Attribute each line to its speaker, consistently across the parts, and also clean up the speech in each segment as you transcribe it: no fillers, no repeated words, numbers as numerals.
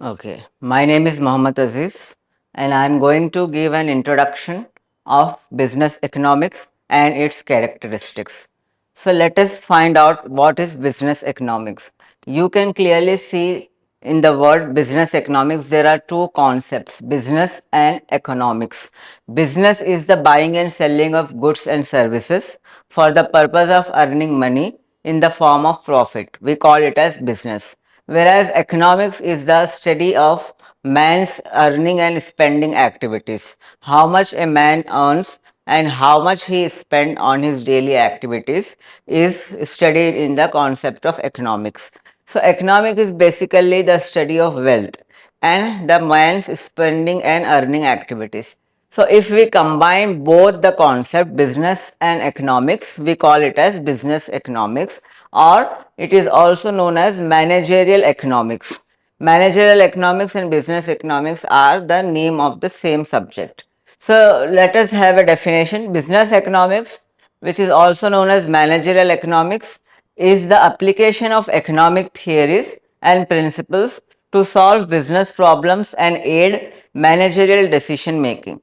Speaker 1: Okay, my name is Mohammad Aziz and I am going to give an introduction of business economics and its characteristics. So, let us find out what is business economics. You can clearly see in the word business economics there are two concepts, business and economics. Business is the buying and selling of goods and services for the purpose of earning money in the form of profit. We call it as business, whereas economics is the study of man's earning and spending activities, how much a man earns and how much he spends on his daily activities is studied in the concept of economics. So economics is basically the study of wealth and the man's spending and earning activities. So if we combine both the concept business and economics, we call it as business economics, or it is also known as managerial economics. Managerial economics and business economics are the name of the same subject. So let us have a definition. Business economics, which is also known as managerial economics, is the application of economic theories and principles to solve business problems and aid managerial decision making.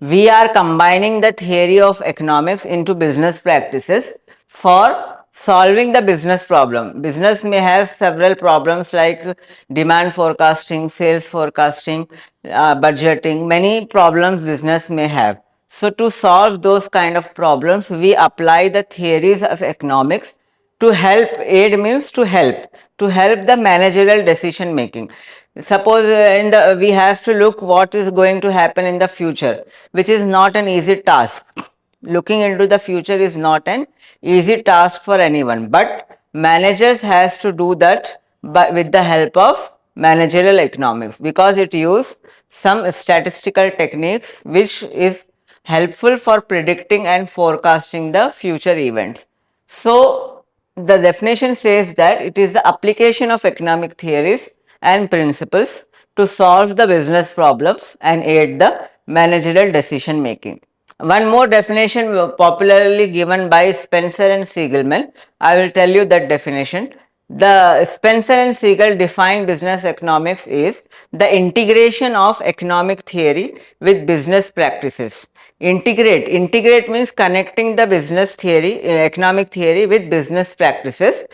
Speaker 1: We are combining the theory of economics into business practices for solving the business problem. Business may have several problems like demand forecasting, sales forecasting, budgeting, many problems business may have. So to solve those kind of problems, we apply the theories of economics to help. Aid means to help the managerial decision making. Suppose in the we have to look what is going to happen in the future, which is not an easy task. Looking into the future is not an easy task for anyone, but managers has to do that with the help of managerial economics, because it use some statistical techniques which is helpful for predicting and forecasting the future events. So the definition says that it is the application of economic theories and principles to solve the business problems and aid the managerial decision making. One more definition popularly given by Spencer and Siegelman. I will tell you that definition. The Spencer and Siegel define business economics is the integration of economic theory with business practices. Integrate means connecting the business theory, economic theory with business practices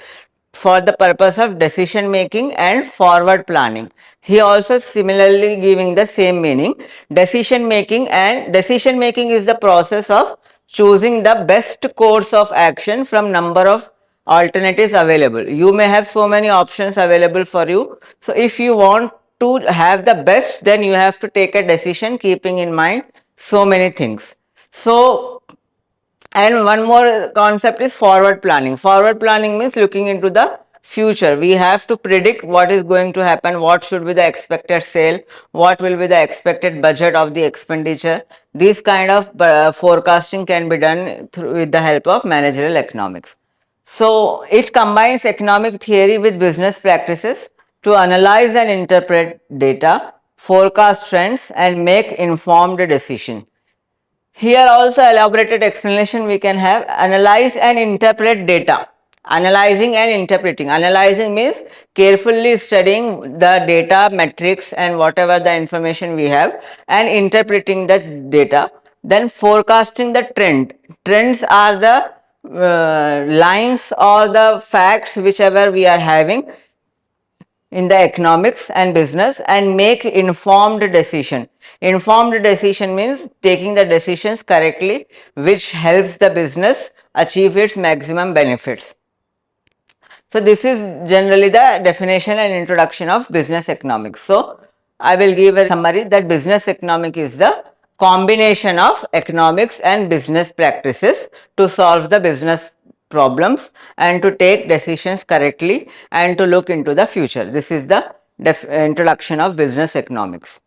Speaker 1: for the purpose of decision making and forward planning. He also similarly giving the same meaning. Decision making is the process of choosing the best course of action from number of alternatives available. You may have so many options available for you. So if you want to have the best, then you have to take a decision keeping in mind so many things. So and one more concept is forward planning. Forward planning means looking into the future. We have to predict what is going to happen, what should be the expected sale, what will be the expected budget of the expenditure. This kind of forecasting can be done with the help of managerial economics. So it combines economic theory with business practices to analyze and interpret data, forecast trends and make informed decisions. Here also elaborated explanation we can have. Analyze and interpret data. Analyzing and interpreting. Analyzing means carefully studying the data, metrics and whatever the information we have, and interpreting the data. Then forecasting the trend. Trends are the lines or the facts whichever we are having in the economics and business, and make informed decision. Informed decision means taking the decisions correctly which helps the business achieve its maximum benefits. So this is generally the definition and introduction of business economics. So I will give a summary that business economics is the combination of economics and business practices to solve the business problems and to take decisions correctly and to look into the future. This is the introduction of business economics.